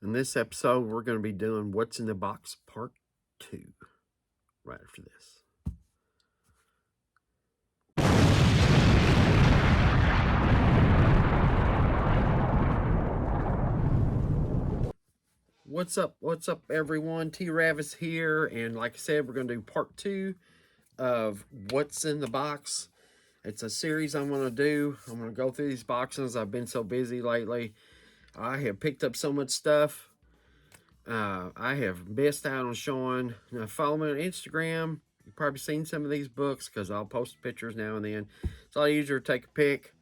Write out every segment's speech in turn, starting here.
In this episode, we're going to be doing What's in the Box Part 2 right after this. What's up? What's up, everyone? T-RAVIS here, and like I said, we're going to do Part 2 of What's in the Box. It's a series I'm going to do. I'm going to go through these boxes. I've been so busy lately. I have picked up so much stuff. I have missed out on showing. Now, follow me on Instagram. You've probably seen some of these books because I'll post pictures now and then. It's a lot easier to take a pic,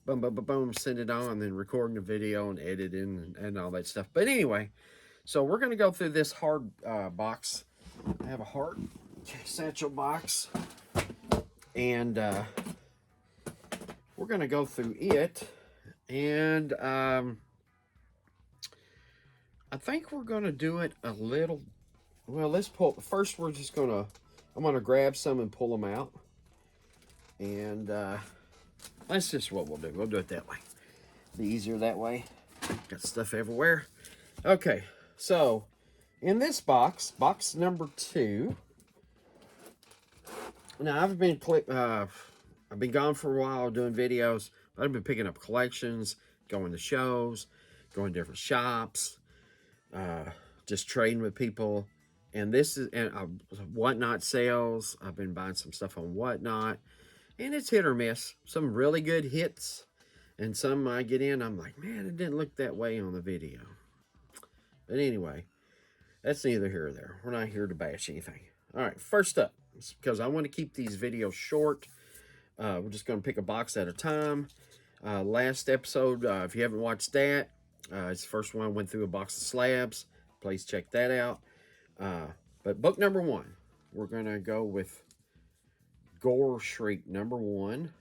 boom, boom, boom, boom, send it on, and then recording the video and editing and all that stuff. But anyway, so we're going to go through this hard box. I have a hard satchel box, and we're going to go through it. And I think we're going to do it a little. Well, let's pull. First, I'm going to grab some and pull them out. And that's just what we'll do. We'll do it that way. Be easier that way. Got stuff everywhere. Okay, so in this box number 2. Now, I've been gone for a while doing videos. I've been picking up collections, going to shows, going to different shops, just trading with people. And this is Whatnot sales. I've been buying some stuff on Whatnot, and it's hit or miss. Some really good hits, and some I get in, I'm like, man, it didn't look that way on the video. But anyway, that's neither here or there. We're not here to bash anything. All right, first up, because I want to keep these videos short, we're just going to pick a box at a time. Last episode, if you haven't watched that, it's the first one I went through a box of slabs. Please check that out. But book number 1, we're going to go with Gore Shriek number 1.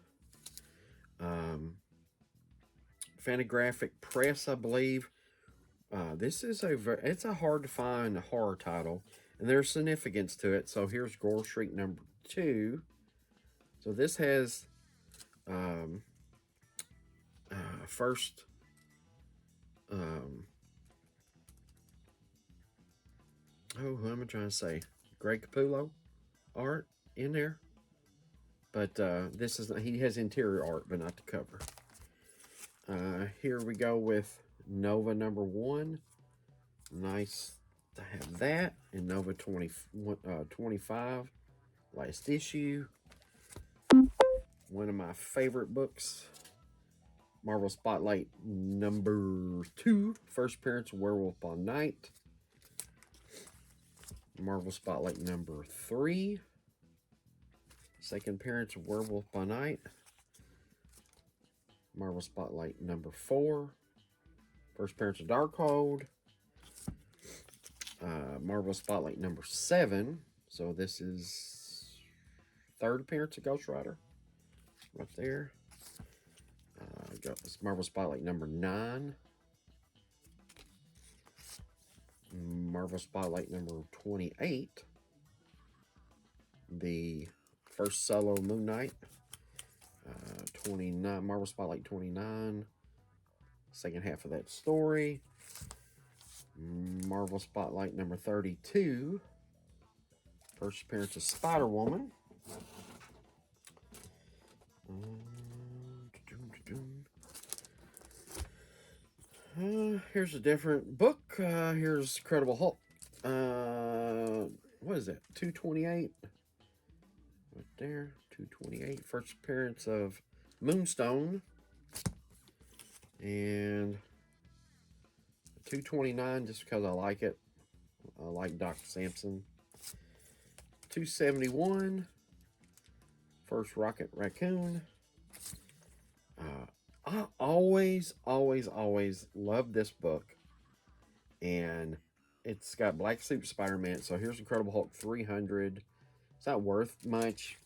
Fantagraphic Press, I believe. This is it's a hard to find horror title, and there's significance to it. So here's Gore Shriek number 2. So this has first who am I trying to say? Greg Capullo art in there. But this is he has interior art, but not the cover. Here we go with Nova number 1. Nice to have that. And Nova 25, last issue. One of my favorite books. Marvel Spotlight number 2. First appearance of Werewolf by Night. Marvel Spotlight number 3. Second appearance of Werewolf by Night. Marvel Spotlight number 4. First appearance of Darkhold. Marvel Spotlight number 7. So this is third appearance of Ghost Rider. Right there. Got this Marvel Spotlight number 9. Marvel Spotlight number 28. The first solo Moon Knight. 29. Marvel Spotlight 29. Second half of that story. Marvel Spotlight number 32. First appearance of Spider-Woman. Here's a different book. Here's Incredible Hulk. What is that? 228. Right there. 228. First appearance of Moonstone. And 229 just because I like it. I like Dr. Sampson. 271. First Rocket Raccoon. I always love this book. And it's got Black Suit Spider-Man. So here's Incredible Hulk 300. It's not worth much.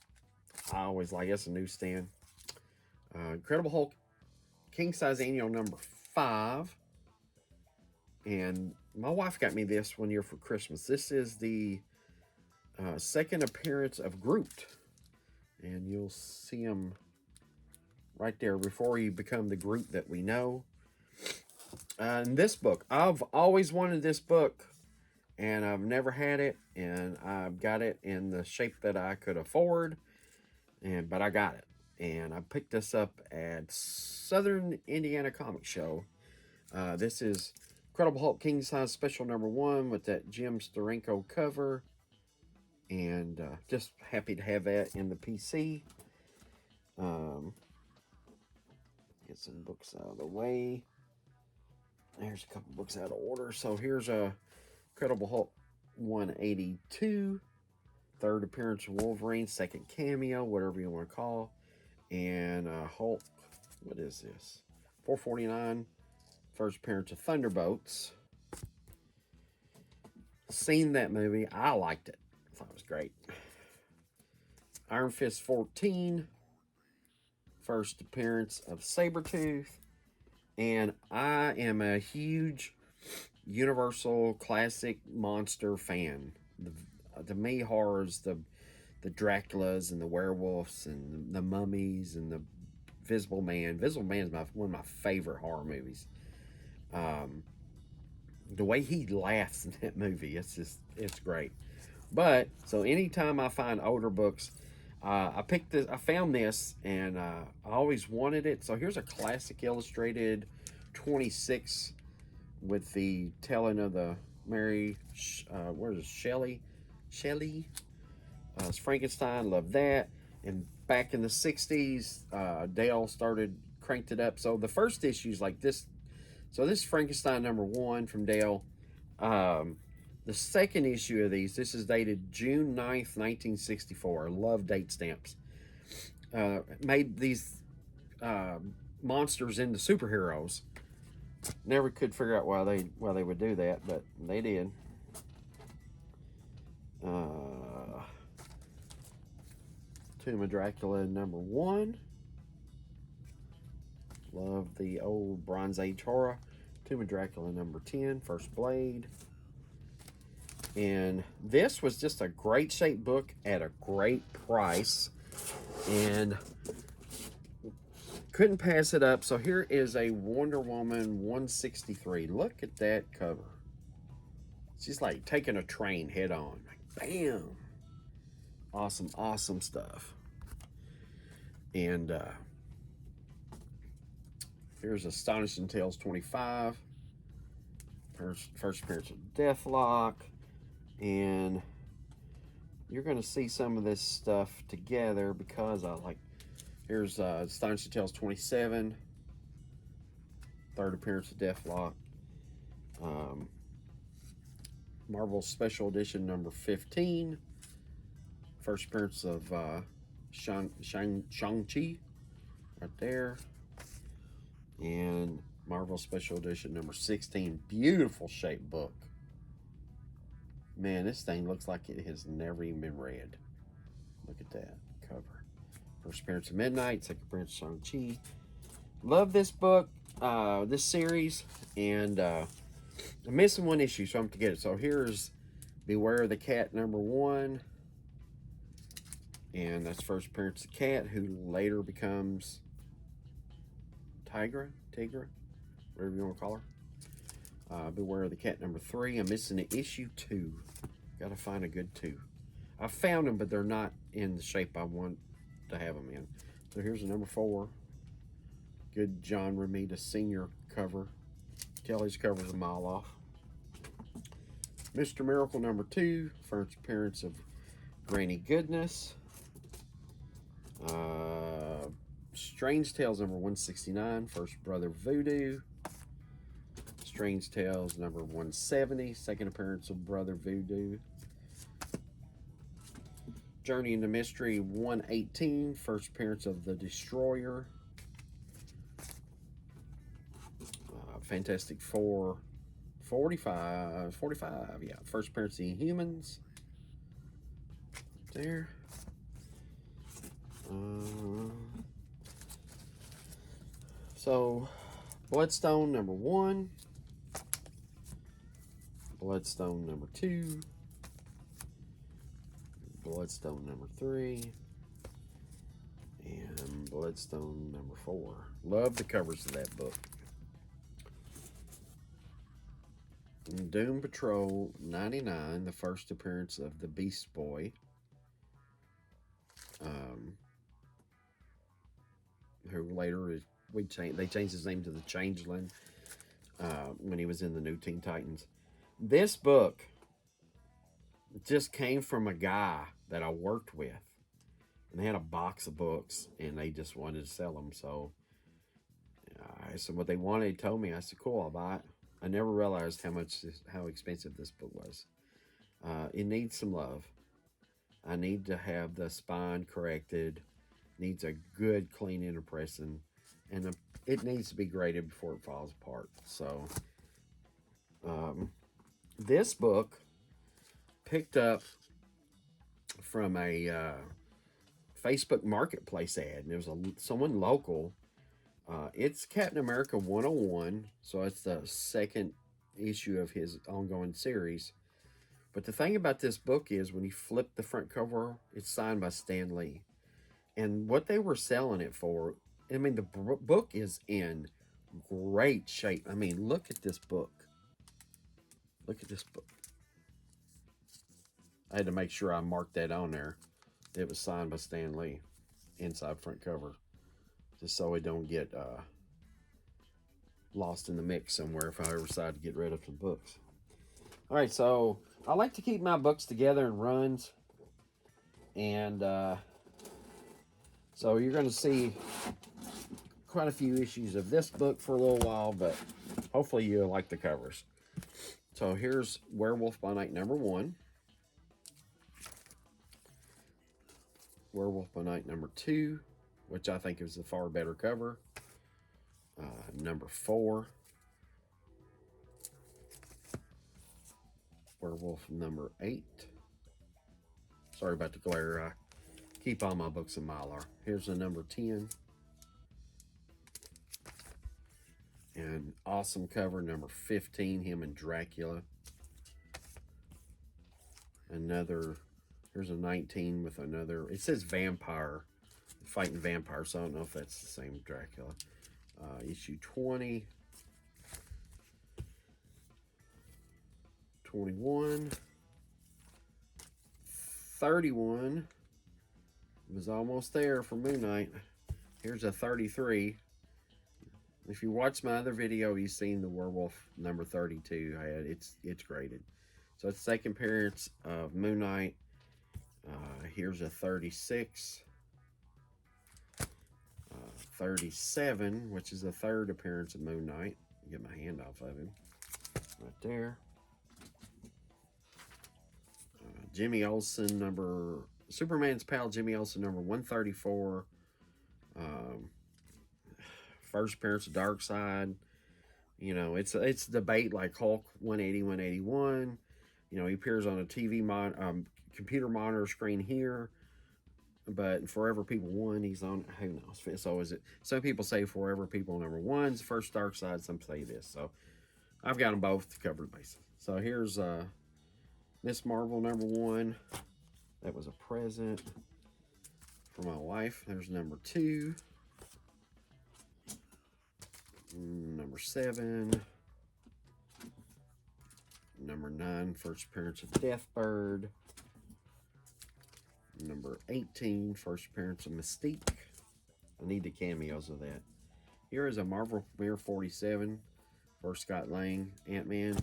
I always like it. It's a newsstand. Incredible Hulk King Size Annual number 5. And my wife got me this one year for Christmas. This is the second appearance of Groot. And you'll see him right there before he become the Groot that we know. And this book, I've always wanted this book, and I've never had it, and I've got it in the shape that I could afford, but I got it, and I picked this up at Southern Indiana Comic Show. This is Incredible Hulk King Size Special #1 with that Jim Steranko cover, and just happy to have that in the PC. Um, get some books out of the way. There's a couple books out of order. So here's a Incredible Hulk 182, third appearance of Wolverine, second cameo, whatever you want to call, and Hulk. What is this? 449, first appearance of Thunderbolts. Seen that movie. I liked it. I thought it was great. Iron Fist 14, first appearance of Sabretooth. And I am a huge Universal classic monster fan. To me, horrors, the Draculas and the werewolves and the mummies and the Visible Man. Visible Man is one of my favorite horror movies. The way he laughs in that movie, it's great. But so anytime I find older books, I found this, and I always wanted it. So here's a classic illustrated 26 with the telling of the Mary, where is it, Shelley? It's Frankenstein, love that. And back in the 60s, Dale cranked it up. So the first issues like this. So this is Frankenstein #1 from Dale. The second issue of this is dated June 9th, 1964. I love date stamps. Made these monsters into superheroes. Never could figure out why they would do that, but they did. Tomb of Dracula #1. Love the old Bronze Age horror. Tomb of Dracula #10, First Blade. And this was just a great shaped book at a great price. And couldn't pass it up. So here is a Wonder Woman 163. Look at that cover. She's like taking a train head on. Like, bam. Awesome, awesome stuff. And here's Astonishing Tales 25. First appearance of Deathlock. And you're going to see some of this stuff together because here's Astonishing Tales 27. Third appearance of Deathlock. Marvel Special Edition #15. First appearance of Shang-Chi right there. And Marvel Special Edition #16. Beautiful shaped book. Man, this thing looks like it has never even been read. Look at that cover. First appearance of Midnight, second appearance of Shang-Chi. Love this book, this series, and I'm missing one issue, so I'm going to get it. So here's Beware of the Cat #1. And that's first appearance of Cat, who later becomes Tigra, whatever you want to call her. Beware of the Cat #3. I'm missing an issue 2. Got to find a good 2. I found them, but they're not in the shape I want to have them in. So here's a #4. Good John Romita Sr. cover. Tell his cover's a mile off. Mr. Miracle #2. First appearance of Granny Goodness. Strange Tales #169. First Brother Voodoo. Strange Tales #170. Second appearance of Brother Voodoo. Journey into Mystery 118. First appearance of the Destroyer. Fantastic Four 45, yeah. First appearance of the Inhumans. There. So, Bloodstone #1. Bloodstone #2. Bloodstone #3. And Bloodstone #4. Love the covers of that book. Doom Patrol 99, the first appearance of the Beast Boy, um, who later is they changed his name to the Changeling when he was in the New Teen Titans. This book just came from a guy that I worked with, and they had a box of books, and they just wanted to sell them. So I said what they wanted. He told me. I said, "Cool, I'll buy it." I never realized how expensive this book was. It needs some love. I need to have the spine corrected. Needs a good clean inner pressing, and it needs to be graded before it falls apart. So, this book picked up from a Facebook Marketplace ad, and there was someone local. It's Captain America 101, so it's the second issue of his ongoing series. But the thing about this book is when you flip the front cover, it's signed by Stan Lee. And what they were selling it for, I mean, the book is in great shape. I mean, look at this book. Look at this book. I had to make sure I marked that on there. It was signed by Stan Lee, inside front cover, just so it don't get lost in the mix somewhere if I ever decide to get rid of some books. All right, so I like to keep my books together in runs, and so you're going to see quite a few issues of this book for a little while, but hopefully you'll like the covers. So here's Werewolf by Night number 1. Werewolf by Night number 2, which I think is a far better cover. Number 4. Werewolf number 8. Sorry about the glare. I keep all my books in Mylar. Here's the number 10. And awesome cover, number 15, him and Dracula. Here's a 19 with another, it says vampire, fighting vampires, so I don't know if that's the same Dracula. Issue 20. 21. 31. It was almost there for Moon Knight. Here's a 33. If you watch my other video, you've seen the Werewolf number 32 I had. It's graded. So it's second appearance of Moon Knight. Here's a 36. 37, which is the third appearance of Moon Knight. Get my hand off of him. Right there. Jimmy Olsen, Superman's pal Jimmy Olsen, number 134. First appearance of Darkseid. You know, it's debate like Hulk 180, 181. You know, he appears on a TV computer monitor screen here. But Forever People 1, he's on, who knows? So is it, some people say Forever People number 1's first Darkseid, some say this. So I've got them both to cover the bases. So here's Miss Marvel number 1. That was a present for my wife. There's number 2. Number 7. Number 9, first appearance of Deathbird. Number 18, first appearance of Mystique. I need the cameos of that. Here is a Marvel Premiere 47 for Scott Lang, Ant-Man.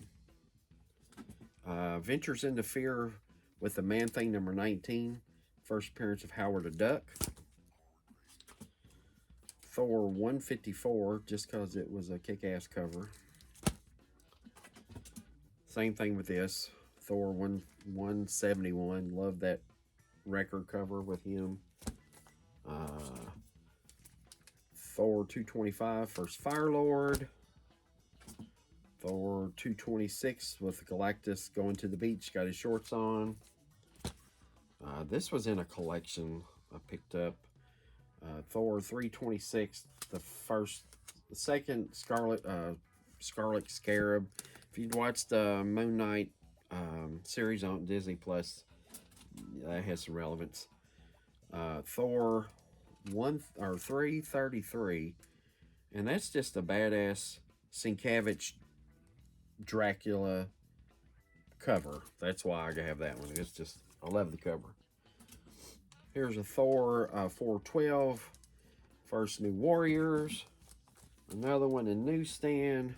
Ventures into Fear with the Man-Thing number 19, first appearance of Howard the Duck. Thor 154, just because it was a kick-ass cover. Same thing with this. Thor 171, love that record cover with him. Thor 225, first Firelord. Thor 226 with Galactus going to the beach, got his shorts on. This was in a collection I picked up. Thor 326, the second Scarlet Scarab. If you'd watched the Moon Knight series on Disney Plus, that has some relevance. Thor 333, and that's just a badass Sienkiewicz Dracula cover. That's why I have that one. It's just, I love the cover. Here's a Thor 412, First New Warriors. Another one in newsstand.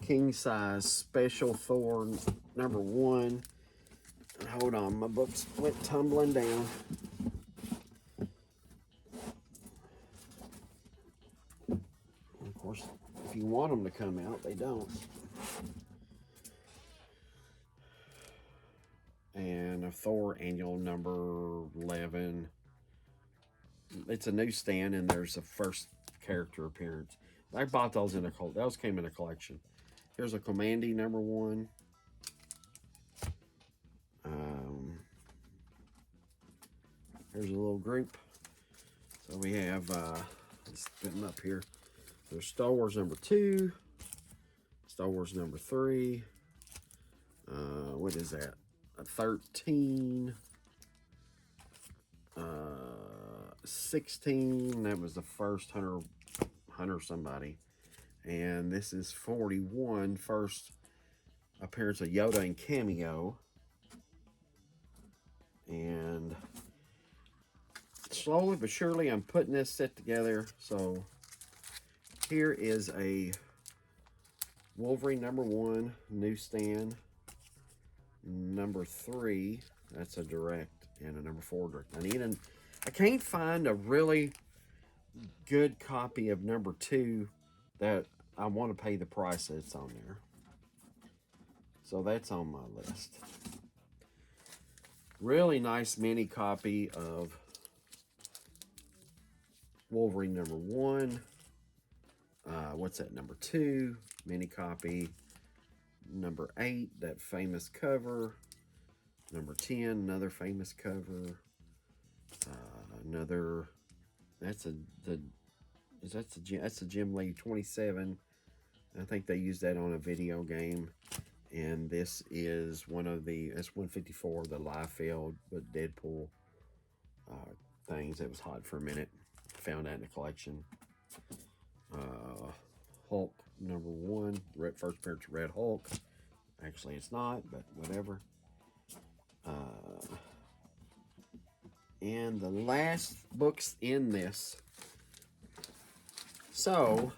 King size special Thor #1. Hold on, my books went tumbling down. Of course, if you want them to come out, they don't. And a Thor annual #11. It's a newsstand, and there's a first character appearance. I bought those in a those came in a collection. Here's a Commandy #1. Here's a little group. So we have, let's put them up here. There's Star Wars #2, Star Wars #3. What is that? A 13. 16. That was the first Hunter somebody. And this is 41. First appearance of Yoda and Cameo. And slowly but surely I'm putting this set together. So here is a Wolverine #1 newsstand. #3, that's a direct, and a #4 direct. I can't find a really good copy of #2 that I want to pay the price that's on there. So that's on my list. Really nice mini copy of Wolverine #1. What's that? #2 mini copy. #8, that famous cover. #10, another famous cover. Another. That's a Jim Lee 27. I think they used that on a video game. And this is one of the, that's 154, the Liefeld with Deadpool things. It was hot for a minute. Found that in the collection. Hulk #1, first appearance of Red Hulk. Actually, it's not, but whatever. And the last books in this. So,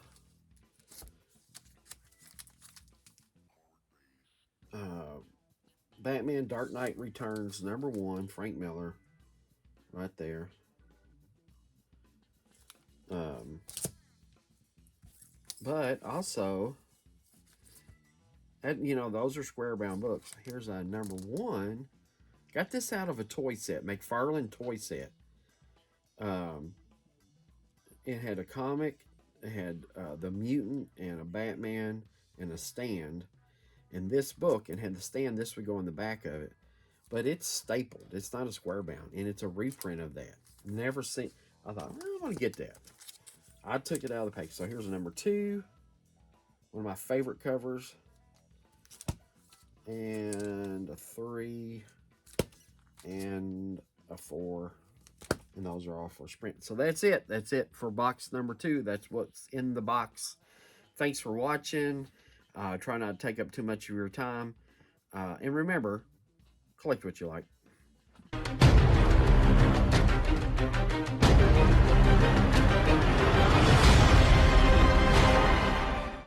Batman Dark Knight Returns #1, Frank Miller, right there. But also, and, you know, those are square bound books. Here's a #1. Got this out of a toy set, McFarlane toy set. It had a comic, it had the Mutant and a Batman and a stand. In this book, it had the stand, this would go in the back of it. But it's stapled, it's not a square bound, and it's a reprint of that. Never seen, I thought, I want to get that. I took it out of the package. So here's a #2, one of my favorite covers, and a 3, and a 4, and those are all for Sprint. So that's it. That's it for box #2. That's what's in the box. Thanks for watching. Try not to take up too much of your time. And remember, collect what you like.